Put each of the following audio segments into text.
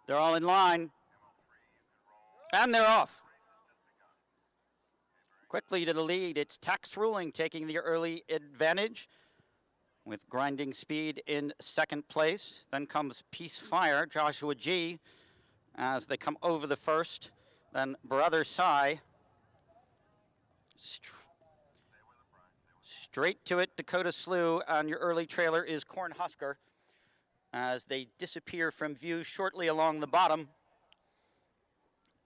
They're all in line. And they're off. Quickly to the lead, it's Tax Ruling taking the early advantage with Grinding Speed in second place. Then comes Peace Fire, Joshua G, as they come over the first. Then Brother Cy. Straight to it, Dakota Slew, and your early trailer is Cornhusker as they disappear from view shortly along the bottom.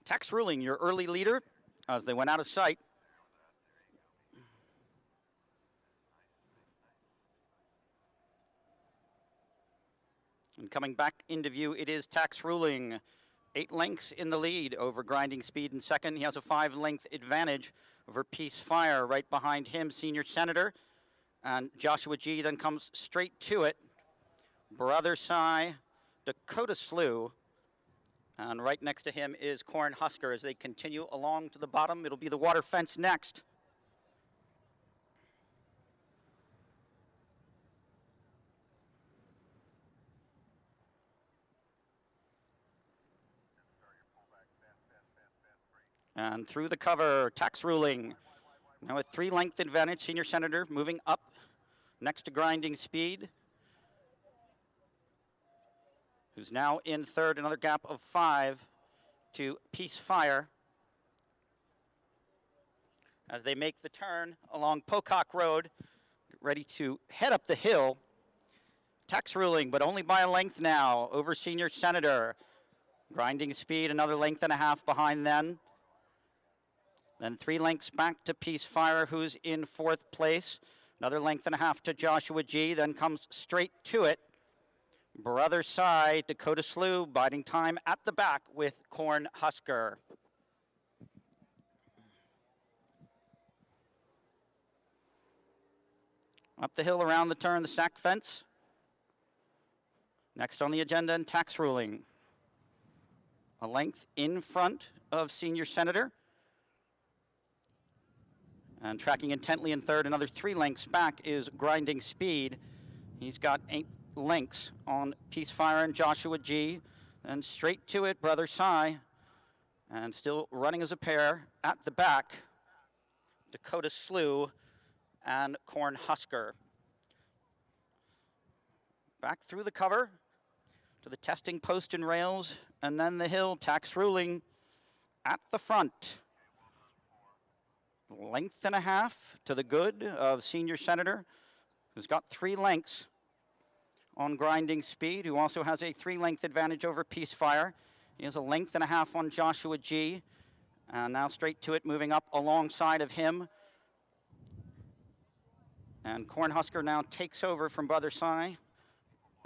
Tax Ruling, your early leader, as they went out of sight. And coming back into view, it is Tax Ruling. 8 lengths in the lead over Grinding Speed in second. He has a 5-length advantage over Peace Fire. Right behind him, Senior Senator. And Joshua G then comes straight to it. Brother Cy, Dakota Slew. And right next to him is Cornhusker as they continue along to the bottom. It'll be the water fence next. And through the cover, Tax Ruling. Now a 3-length advantage, Senior Senator moving up next to Grinding Speed, who's now in third, another gap of 5 to Peace Fire. As they make the turn along Pocock Road, ready to head up the hill. Tax Ruling, but only by a length now over Senior Senator. Grinding Speed, another length and a half behind them. Then 3 lengths back to Peace Fire, who's in 4th place. Another length and a half to Joshua G, then comes straight to it. Brother Cy, Dakota Slew, biding time at the back with Cornhusker. Up the hill around the turn, the stacked fence. Next on the agenda, and Tax Ruling. A length in front of Senior Senator. And tracking intently in third, another 3 lengths back is Grinding Speed. He's got 8 lengths on Peace Fire and Joshua G. And straight to it, Brother Cy. And still running as a pair at the back, Dakota Slew and Cornhusker. Back through the cover to the testing post and rails, and then the hill. Tax Ruling at the front. Length and a half to the good of Senior Senator, who's got 3 lengths on Grinding Speed, who also has a 3-length advantage over Peace Fire. He has a length and a half on Joshua G. And now straight to it, moving up alongside of him. And Cornhusker now takes over from Brother Cy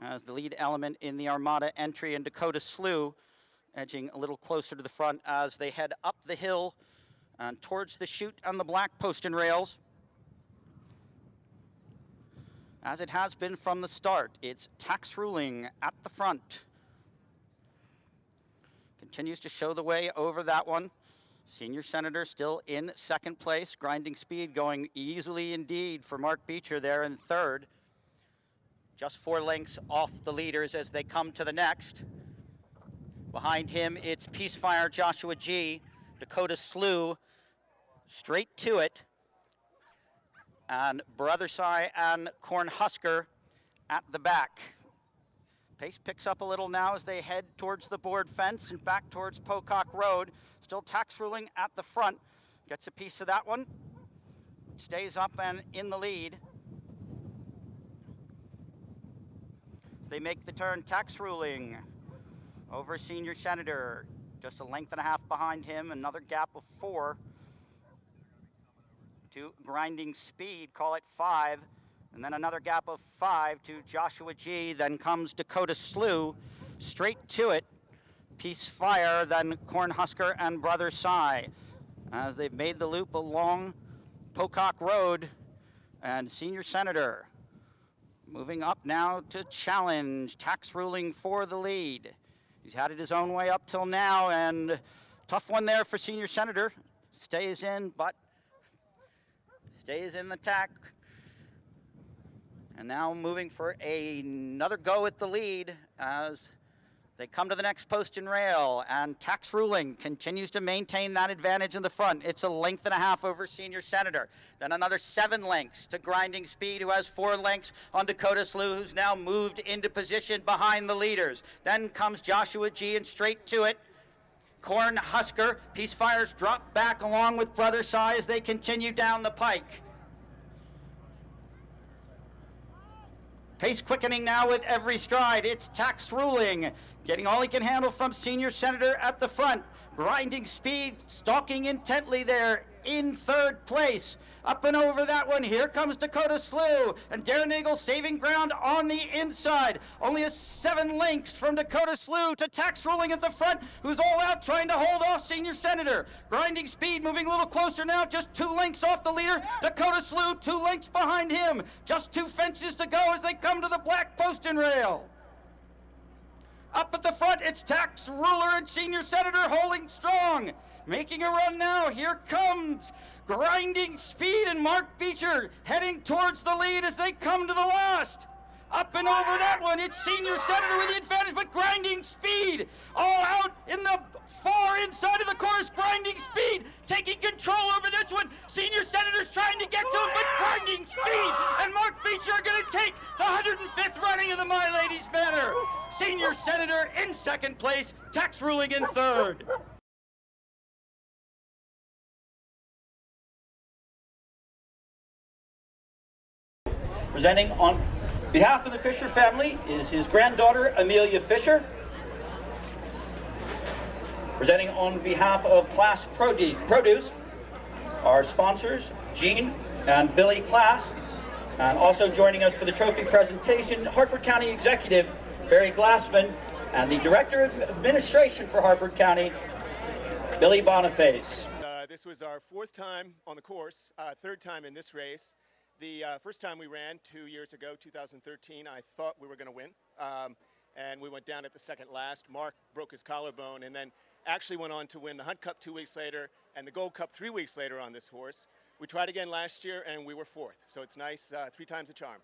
as the lead element in the Armada entry, and Dakota Slew edging a little closer to the front as they head up the hill and towards the chute on the black post and rails. As it has been from the start, it's Tax Ruling at the front. Continues to show the way over that one. Senior Senator still in second place. Grinding Speed going easily indeed for Mark Beecher there in third. Just 4 lengths off the leaders as they come to the next. Behind him, it's Peace Fire, Joshua G, Dakota Slew, straight to it, and Brother Cy and Cornhusker at the back. Pace picks up a little now as they head towards the board fence and back towards Pocock Road. Still Tax Ruling at the front. Gets a piece of that one. Stays up and in the lead. As they make the turn, Tax Ruling over Senior Senator. Just a length and a half behind him. Another gap of 4 to Grinding Speed, call it 5, and then another gap of 5 to Joshua G. Then comes Dakota Slew, straight to it. Peace Fire, then Cornhusker and Brother Cy, as they've made the loop along Pocock Road. And Senior Senator moving up now to challenge. Tax Ruling for the lead. He's had it his own way up till now, and tough one there for Senior Senator. Stays in, but stays in the tack. And now moving for another go at the lead as They come to the next post and rail, and Tax Ruling continues to maintain that advantage in the front. It's a length and a half over Senior Senator. Then another 7 lengths to Grinding Speed, who has 4 lengths on Dakota Slew, who's now moved into position behind the leaders. Then comes Joshua G. and straight to it. Corn Husker, Peace Fires drop back along with Brother Sai as they continue down the pike. Pace quickening now with every stride. It's Tax Ruling, getting all he can handle from Senior Senator at the front. Grinding Speed, stalking intently there in 3rd place. Up and over that one, here comes Dakota Slew, and Darren Eagle saving ground on the inside. Only a 7 lengths from Dakota Slew to Tax Ruling at the front, who's all out trying to hold off Senior Senator. Grinding Speed moving a little closer now, just 2 lengths off the leader. Dakota Slew 2 lengths behind him. Just 2 fences to go as they come to the black post and rail. Up at the front, it's Tax Ruler and Senior Senator holding strong. Making a run now, here comes Grinding Speed and Mark Beecher heading towards the lead as they come to the last. Up and over that one, it's Senior Senator with the advantage, but Grinding Speed all out in the far inside of the course. Grinding Speed taking control over this one. Senior Senator's trying to get to him, but Grinding Speed and Mark Beecher are going to take the 105th running of the My Ladies Manor. Senior Senator in 2nd place, Tax Ruling in 3rd. Presenting on behalf of the Fisher family is his granddaughter, Amelia Fisher. Presenting on behalf of Class Produce, our sponsors, Gene and Billy Class. And also joining us for the trophy presentation, Hartford County Executive, Barry Glassman, and the Director of Administration for Hartford County, Billy Boniface. This was our 4th time on the course, 3rd time in this race. The first time we ran 2 years ago, 2013, I thought we were going to win, and we went down at the second last. Mark broke his collarbone and then actually went on to win the Hunt Cup 2 weeks later and the Gold Cup 3 weeks later on this horse. We tried again last year and we were 4th, so it's nice, 3 times the charm.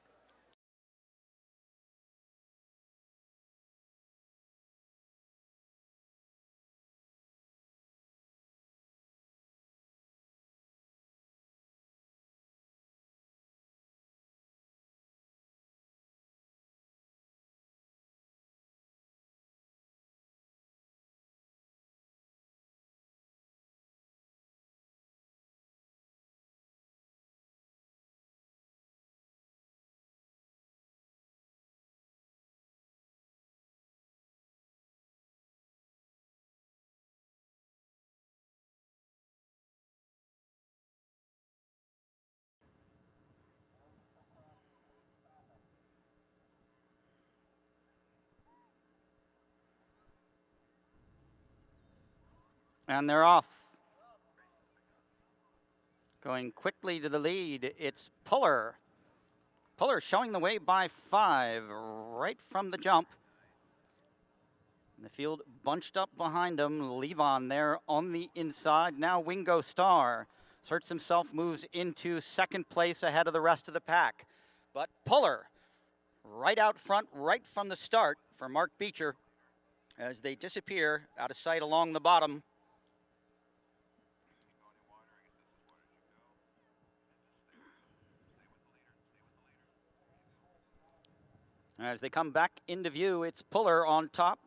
And they're off. Going quickly to the lead, it's Puller. Puller showing the way by 5 right from the jump. And the field bunched up behind him. Levon there on the inside. Now Wingo Star asserts himself, moves into 2nd place ahead of the rest of the pack. But Puller right out front, right from the start for Mark Beecher as they disappear out of sight along the bottom. As they come back into view, it's Puller on top.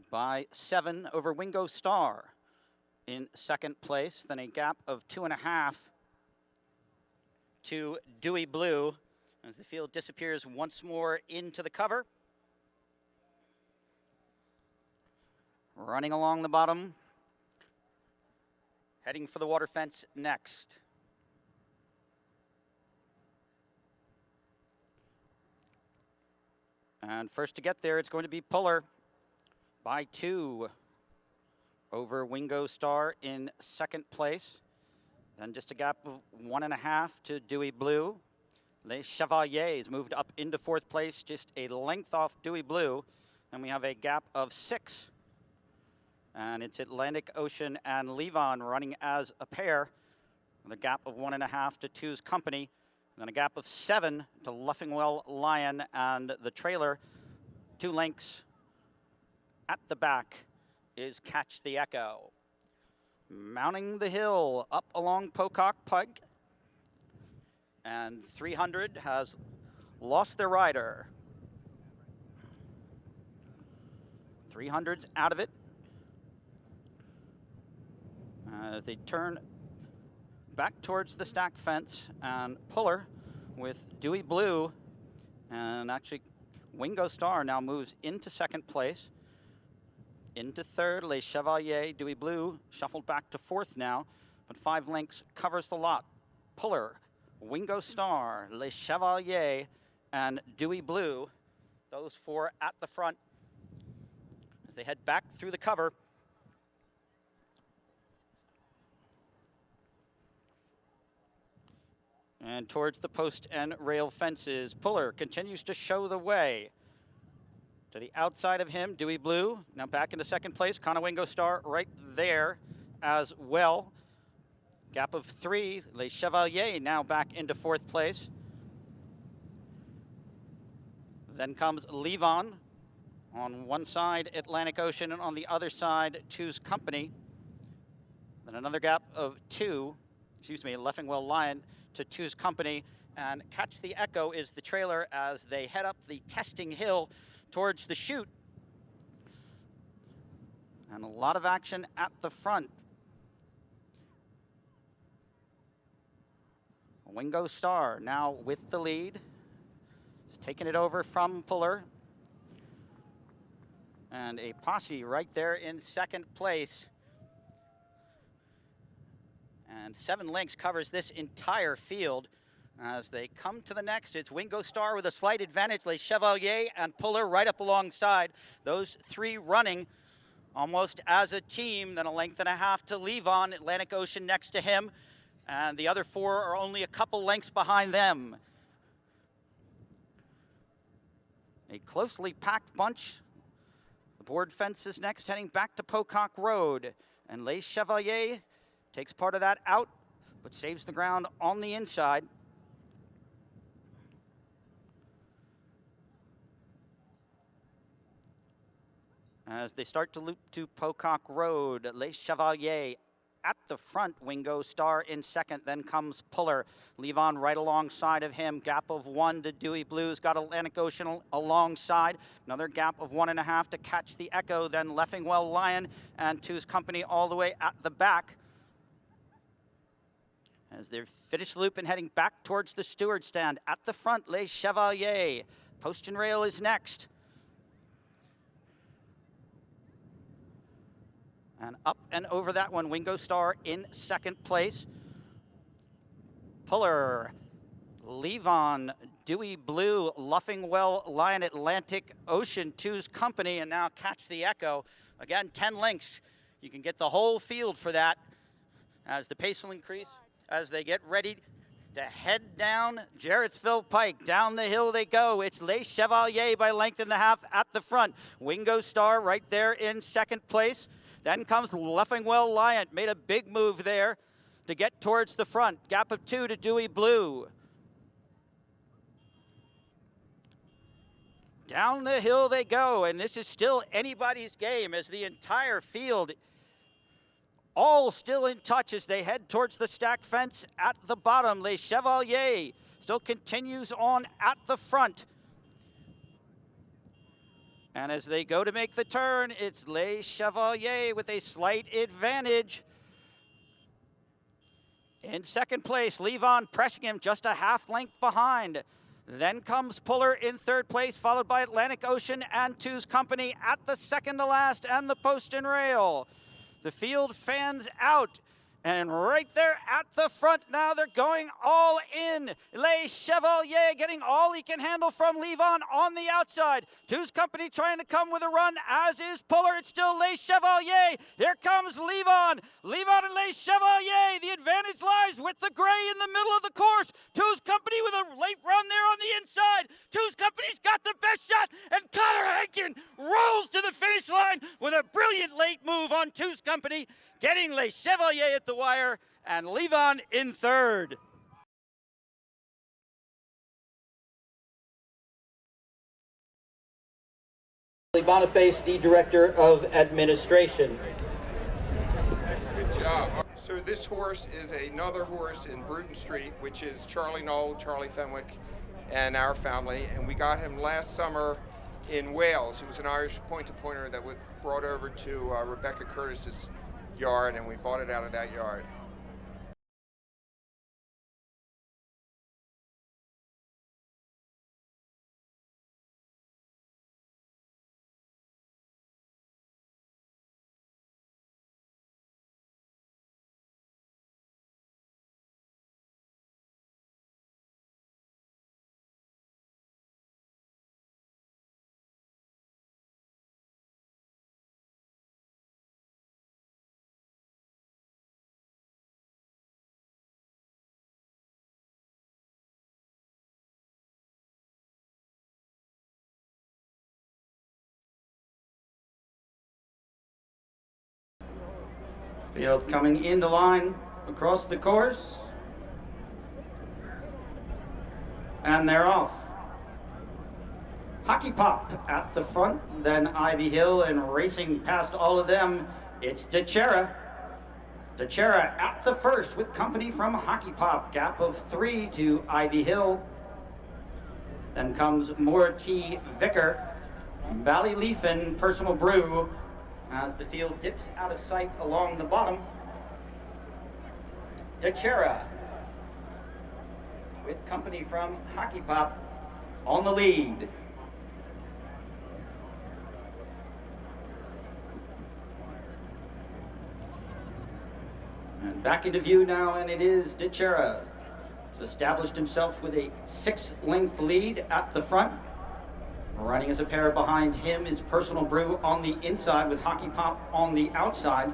By 7 over Wingo Star in 2nd place. Then a gap of 2.5 to Dewey Blue as the field disappears once more into the cover. Running along the bottom. Heading for the water fence next. And first to get there, it's going to be Puller by 2 over Wingo Star in 2nd place. Then just a gap of 1.5 to Dewey Blue. Les Chevaliers moved up into 4th place, just a length off Dewey Blue. Then we have a gap of 6. And it's Atlantic Ocean and Levon running as a pair. With a gap of 1.5 to Two's Company. Then a gap of 7 to Luffingwell Lion, and the trailer 2 lengths at the back is Catch the Echo. Mounting the hill up along Pocock Pike, and 300 has lost their rider. 300's out of it. They turn back towards the stack fence, and Puller with Dewy Blue, and actually Wingo Star now moves into second place. Into third, Les Chevalier, Dewy Blue shuffled back to fourth now, but 5 lengths covers the lot. Puller, Wingo Star, Les Chevalier, and Dewy Blue, those 4 at the front as they head back through the cover. And towards the post and rail fences, Puller continues to show the way. To the outside of him, Dewy Blue, now back into second place. Conowingo Star right there as well. Gap of 3, Les Chevalier now back into fourth place. Then comes Levon. On one side, Atlantic Ocean, and on the other side, Two's Company. Then another gap of 2, Luffingwell Lion to Two's Company, and Catch the Echo is the trailer as they head up the testing hill towards the chute. And a lot of action at the front. Wingo Star now with the lead. He's taking it over from Puller. And a posse right there in second place. And 7 lengths covers this entire field. As they come to the next, it's Wingo Star with a slight advantage. Les Chevalier and Puller right up alongside. Those 3 running almost as a team. Then a length and a half to Levon, Atlantic Ocean next to him. And the other 4 are only a couple lengths behind them. A closely packed bunch. The board fence is next, heading back to Pocock Road. And Les Chevalier takes part of that out, but saves the ground on the inside. As they start to loop to Pocock Road, Les Chevalier at the front, Wingo Star in second, then comes Puller. Levon right alongside of him, gap of 1 to Dewy Blue's got Atlantic Ocean alongside. Another gap of 1.5 to Catch the Echo, then Luffingwell Lion and Two's Company all the way at the back. As they're finished loop and heading back towards the steward stand. At the front, Les Chevalier. Post and rail is next. And up and over that one, Wingo Star in second place. Puller, Levon, Dewy Blue, Luffingwell Lion, Atlantic Ocean, Two's Company, and now Catch the Echo. Again, 10 lengths. You can get the whole field for that as the pace will increase as they get ready to head down Jarrettsville Pike. Down the hill they go. It's Les Chevalier by length and a half at the front. Wingo Star right there in second place. Then comes Luffingwell Lion. Made a big move there to get towards the front. Gap of 2 to Dewy Blue. Down the hill they go, and this is still anybody's game as the entire field all still in touch as they head towards the stack fence at the bottom. Les Chevalier still continues on at the front. And as they go to make the turn, it's Les Chevalier with a slight advantage. In second place, Levon pressing him just a half length behind. Then comes Puller in third place, followed by Atlantic Ocean and Two's Company at the second to last and the post and rail. The field fans out. And right there at the front now, they're going all in. Les Chevalier getting all he can handle from Levon on the outside. Two's Company trying to come with a run, as is Puller. It's still Les Chevalier. Here comes Levon. Levon and Les Chevalier. The advantage lies with the gray in the middle of the course. Two's Company with a late run there on the inside. Two's Company's got the best shot, and Connor Hankin rolls to the finish line with a brilliant late move on Two's Company, getting Les Chevalier at the wire and Levon in third. Boniface, the Director of Administration. Good job. So this horse is another horse in Bruton Street, which is Charlie Knoll, Charlie Fenwick, and our family. And we got him last summer in Wales. He was an Irish point-to-pointer that was brought over to Rebecca Curtis's yard, and we bought it out of that yard. Field coming into line across the course. And they're off. Hockey Pop at the front, then Ivy Hill, and racing past all of them, it's DeChera. DeChera at the first with company from Hockey Pop, gap of 3 to Ivy Hill. Then comes Moore T. Vicker, Ballyleafin, Personal Brew, as the field dips out of sight along the bottom. DeChera with company from Hockey Pop on the lead. And back into view now, and it is DeChera. He's established himself with a 6-length lead at the front. Running as a pair behind him is Personal Brew on the inside with Hockey Pop on the outside.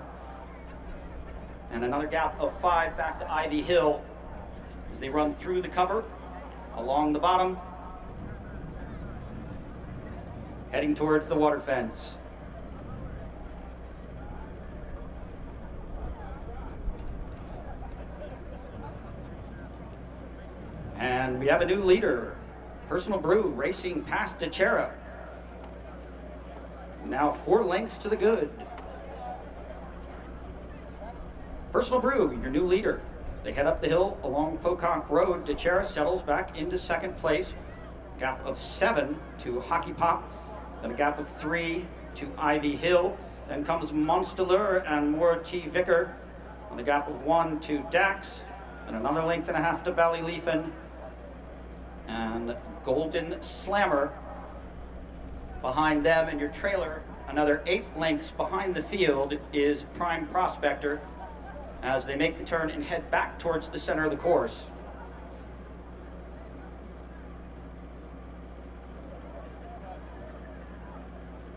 And another gap of 5 back to Ivy Hill as they run through the cover along the bottom, heading towards the water fence. And we have a new leader. Personal Brew racing past DeChera. Now 4 lengths to the good. Personal Brew, your new leader. As they head up the hill along Pocock Road, DeChera settles back into second place. Gap of 7 to Hockey Pop. Then a gap of 3 to Ivy Hill. Then comes Monstelur and Moore T. Vicker on the gap of 1 to Dax. And another length and a half to Ballyleafin. And Golden Slammer behind them, and your trailer, another 8 lengths behind the field, is Prime Prospector as they make the turn and head back towards the center of the course.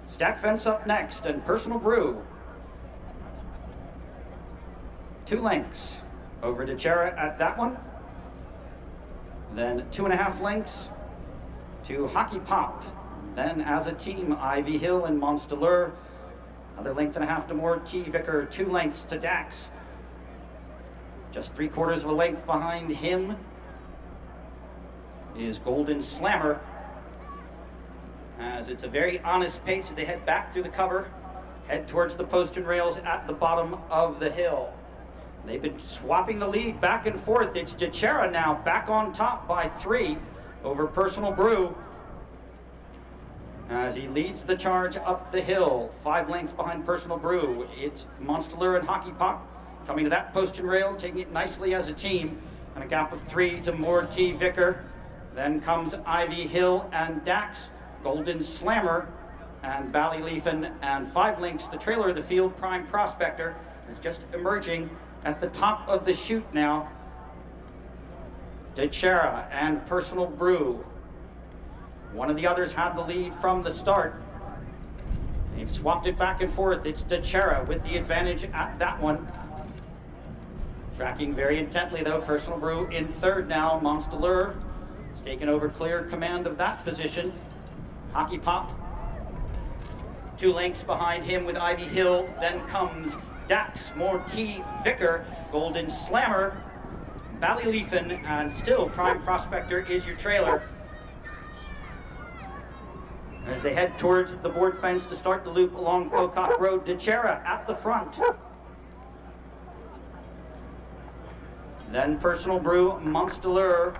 Stack Fence up next, and Personal Brew. 2 lengths over DeChera at that one. Then 2.5 lengths to Hockey Pop. Then as a team, Ivy Hill and Monstelur. Another length and a half to Moore T. Vicker. 2 lengths to Dax. Just 3/4 of a length behind him is Golden Slammer. As it's a very honest pace as they head back through the cover, head towards the post and rails at the bottom of the hill. They've been swapping the lead back and forth. It's DeChera now back on top by 3 over Personal Brew as he leads the charge up the hill. 5 lengths behind Personal Brew. It's Monstelur and Hockey Pop coming to that post and rail, taking it nicely as a team. And a gap of 3 to Moore T. Vicker. Then comes Ivy Hill and Dax, Golden Slammer, and Ballyleafin. And 5 lengths, the trailer of the field, Prime Prospector, is just emerging at the top of the chute now. DeChera and Personal Brew. One of the others had the lead from the start. They've swapped it back and forth. It's DeChera with the advantage at that one. Tracking very intently though, Personal Brew in third now. Monstelur has taken over clear command of that position. Hockey Pop 2 lengths behind him with Ivy Hill. Then comes Dax, Moore T. Vicker, Golden Slammer, Ballyleafin, and still Prime Prospector is your trailer. As they head towards the board fence to start the loop along Pocock Road, DeCera at the front. Then Personal Brew, Monster,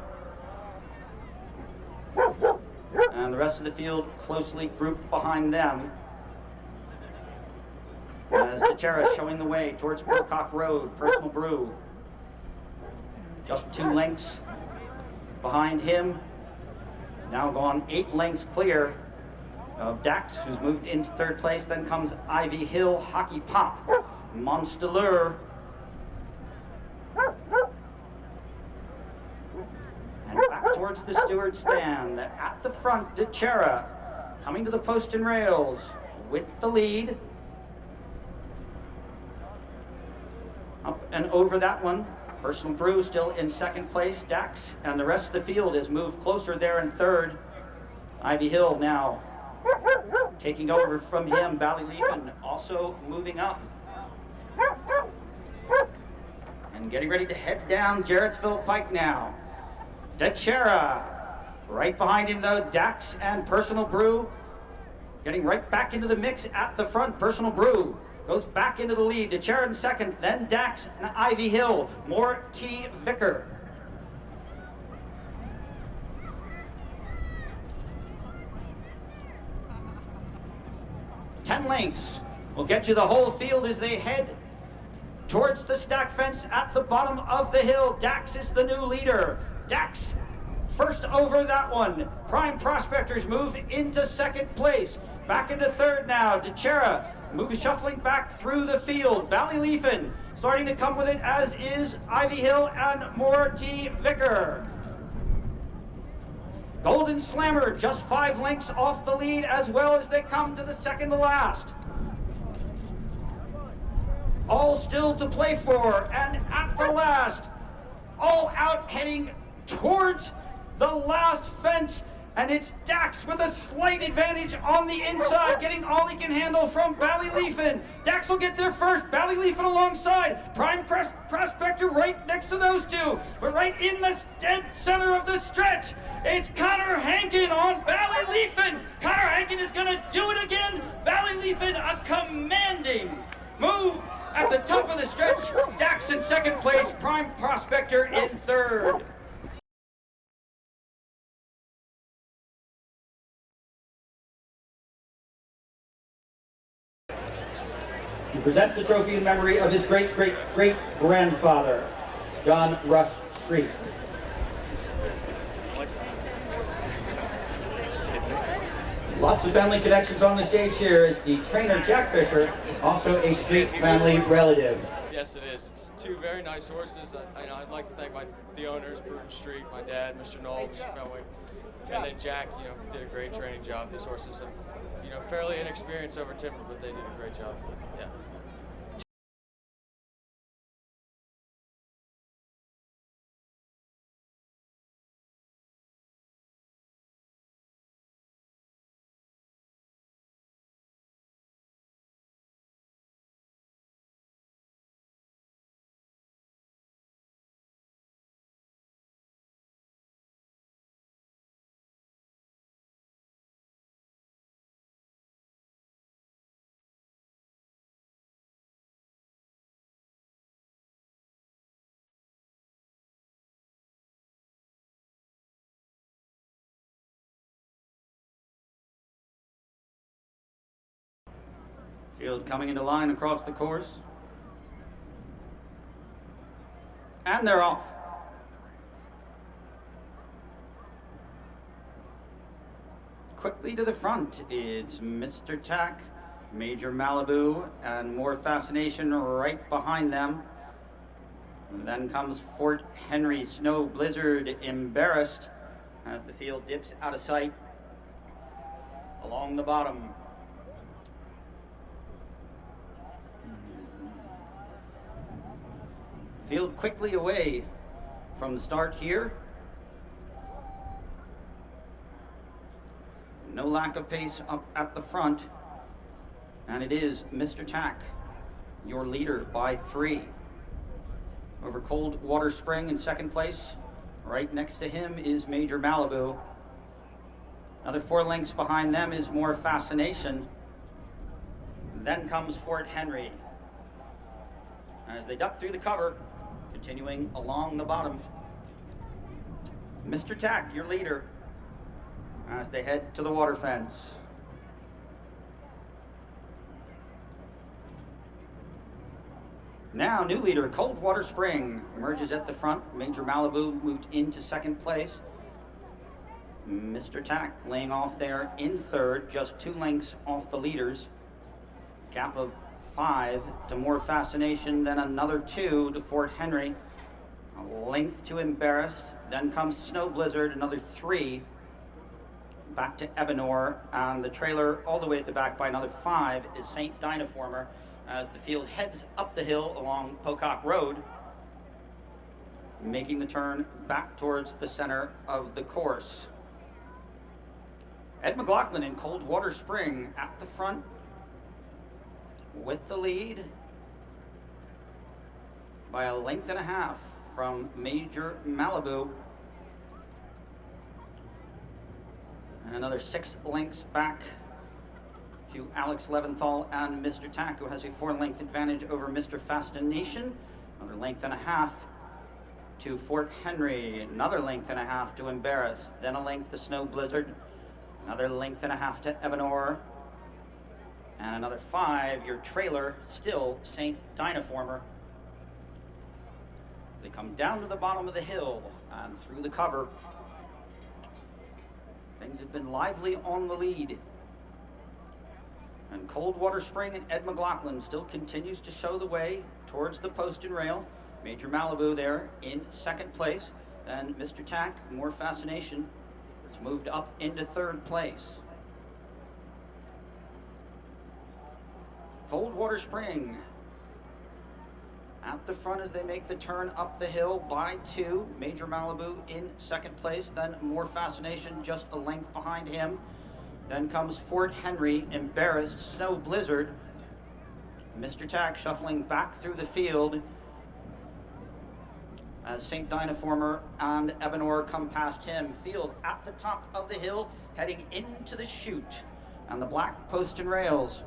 and the rest of the field closely grouped behind them. As DeCera showing the way towards Pocock Road, Personal Brew just 2 lengths behind him. He's now gone 8 lengths clear of Dax, who's moved into 3rd place. Then comes Ivy Hill, Hockey Pop, Monster, and back towards the steward stand. At the front, DeCera coming to the post and rails with the lead. Up and over that one. Personal Brew still in 2nd place. Dax and the rest of the field has moved closer there in 3rd. Ivy Hill now taking over from him. Ballyleafin also moving up. And getting ready to head down Jarrettsville Pike now. DeCera right behind him though. Dax and Personal Brew getting right back into the mix at the front. Personal Brew goes back into the lead. DeCera in 2nd, then Dax and Ivy Hill. More T. Vicker. Ten lengths will get you the whole field as they head towards the stack fence at the bottom of the hill. Dax is the new leader. Dax first over that one. Prime Prospectors move into 2nd place. Back into 3rd now. DeCera shuffling back through the field. Ballyleafin starting to come with it, as is Ivy Hill and more T. Vicker. Golden Slammer just 5 lengths off the lead as well as they come to the 2nd to last. All still to play for, and at the last, all out heading towards the last fence, and it's Dax with a slight advantage on the inside, getting all he can handle from Ballyleafin. Dax will get there first, Ballyleafin alongside, Prime Prospector right next to those two, but right in the dead center of the stretch, it's Connor Hankin on Ballyleafin. Connor Hankin is going to do it again. Ballyleafin a commanding move at the top of the stretch. Dax in 2nd place, Prime Prospector in 3rd. He presents the trophy in memory of his great-great-great-grandfather, John Rush Streett. Lots of family connections on the stage here is the trainer, Jack Fisher, also a Streett family relative. Yes, it is. It's 2 very nice horses. I'd like to thank the owners, Bruton Streett, my dad, Mr. Knoll, Mr. Fenwick, and then Jack, did a great training job. These horses have, fairly inexperienced over timber, but they did a great job. Yeah. Field coming into line across the course. And they're off. Quickly to the front, it's Mr. Tack, Major Malibu, and More Fascination right behind them. And then comes Fort Henry, Snow Blizzard, Embarrassed, as the field dips out of sight along the bottom. Field quickly away from the start here. No lack of pace up at the front. And it is Mr. Tack, your leader by 3. Over Cold Water Spring in 2nd place. Right next to him is Major Malibu. Another 4 lengths behind them is More Fascination. Then comes Fort Henry. As they duck through the cover, continuing along the bottom. Mr. Tack, your leader, as they head to the water fence. Now, new leader, Coldwater Spring, emerges at the front. Major Malibu moved into second place. Mr. Tack laying off there in third, just 2 lengths off the leaders. Gap of 5 to More Fascination, then another 2 to Fort Henry. A length to Embarrassed, then comes Snow Blizzard, another 3 back to Ebenor, and the trailer all the way at the back by another 5 is St. Dynaformer as the field heads up the hill along Pocock Road, making the turn back towards the center of the course. Ed McLaughlin in Coldwater Spring at the front with the lead by a length and a half from Major Malibu. And another 6 lengths back to Alex Leventhal and Mr. Tack, who has a 4-length advantage over Mr. Fascination. Another length and a half to Fort Henry. Another length and a half to Embarrass. Then a length to Snow Blizzard. Another length and a half to Ebenor. And another 5, your trailer, still St. Dynaformer. They come down to the bottom of the hill and through the cover. Things have been lively on the lead. And Coldwater Spring and Ed McLaughlin still continues to show the way towards the post and rail. Major Malibu there in second place. Then Mr. Tack, More Fascination, has moved up into third place. Coldwater Spring at the front as they make the turn up the hill by 2. Major Malibu in second place, then More Fascination just a length behind him. Then comes Fort Henry, Embarrassed, Snow Blizzard. Mr. Tack shuffling back through the field as St. Dynaformer and Ebenor come past him. Field at the top of the hill, heading into the chute and the black post and rails.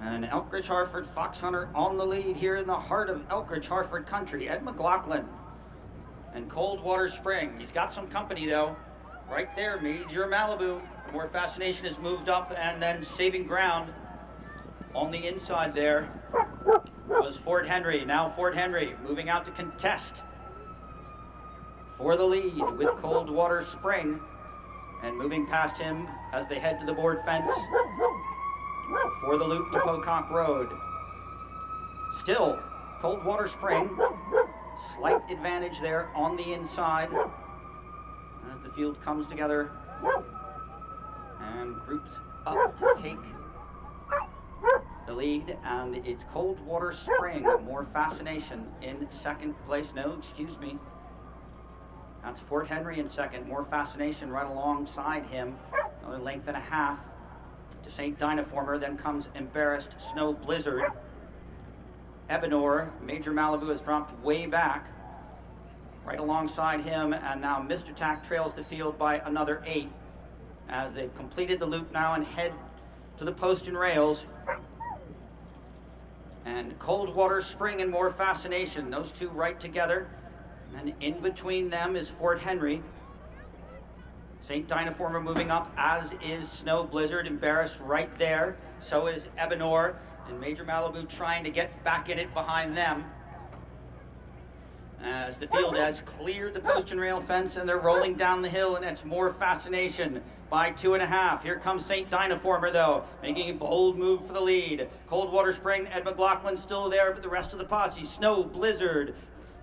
And an Elkridge Harford Fox Hunter on the lead here in the heart of Elkridge Harford country. Ed McLaughlin and Coldwater Spring. He's got some company though. Right there, Major Malibu. More Fascination has moved up and then saving ground on the inside there was Fort Henry. Now Fort Henry moving out to contest for the lead with Coldwater Spring and moving past him as they head to the board fence for the loop to Pocock Road. Still, Coldwater Spring, slight advantage there on the inside as the field comes together and groups up to take the lead, and it's Coldwater Spring, More Fascination in second place. No, excuse me. That's Fort Henry in second, More Fascination right alongside him. Another length and a half to St. Dynaformer. Then comes Embarrassed, Snow Blizzard. Ebenor, Major Malibu has dropped way back right alongside him, and now Mr. Tack trails the field by another 8 as they've completed the loop now and head to the post and rails. And Coldwater Spring and More Fascination, those two right together, and in between them is Fort Henry. St. Dynaformer moving up, as is Snow Blizzard. Embarrassed right there, so is Ebenor, and Major Malibu trying to get back in it behind them as the field has cleared the post and rail fence and they're rolling down the hill, and it's More Fascination by 2.5. Here comes St. Dynaformer though, making a bold move for the lead. Coldwater Spring, Ed McLaughlin still there, but the rest of the posse, Snow Blizzard,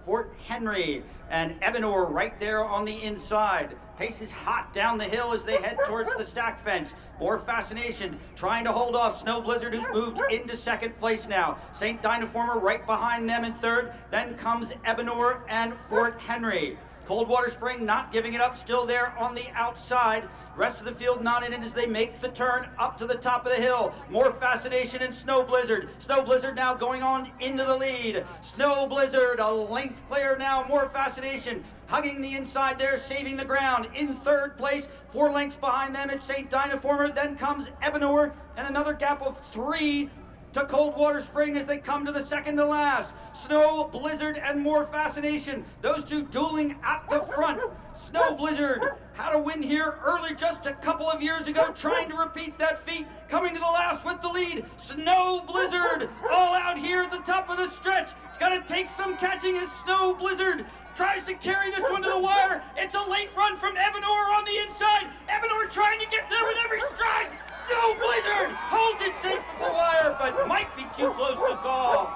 Fort Henry, and Ebenor right there on the inside. Pace is hot down the hill as they head towards the stack fence. More Fascination trying to hold off Snow Blizzard, who's moved into second place now. St. Dynaformer right behind them in third. Then comes Ebenor and Fort Henry. Coldwater Spring not giving it up, still there on the outside. Rest of the field not in it as they make the turn up to the top of the hill. More Fascination and Snow Blizzard. Snow Blizzard now going on into the lead. Snow Blizzard a length clear now. More Fascination hugging the inside there, saving the ground. In third place, 4 lengths behind them, it's St. Dynaformer. Then comes Ebenor and another gap of 3 to Coldwater Spring as they come to the second to last. Snow Blizzard and More Fascination, those two dueling at the front. Snow Blizzard had a win here early just a couple of years ago, trying to repeat that feat, coming to the last with the lead. Snow Blizzard all out here at the top of the stretch. It's got to take some catching as Snow Blizzard tries to carry this one to the wire. It's a late run from Ebenor on the inside. Ebenor trying to get there with every stride. Snow Blizzard holds it safe at the wire, but might be too close to call.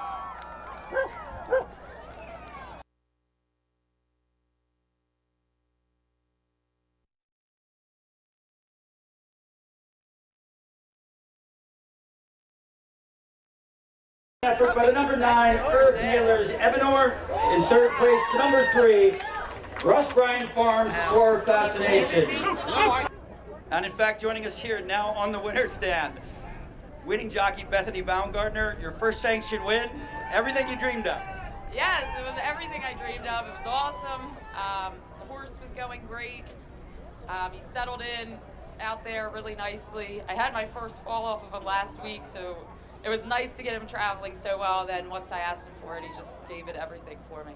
Effort by the number 9, Earth Nailers, Ebenor. In third place, the number 3, Russ Bryan Farms, More Fascination. And in fact, joining us here now on the winner's stand, winning jockey Bethany Baumgartner, your first sanctioned win, everything you dreamed of. Yes, it was everything I dreamed of. It was awesome. The horse was going great. He settled in out there really nicely. I had my first fall off of him last week, so it was nice to get him traveling so well. Then once I asked him for it, he just gave it everything for me.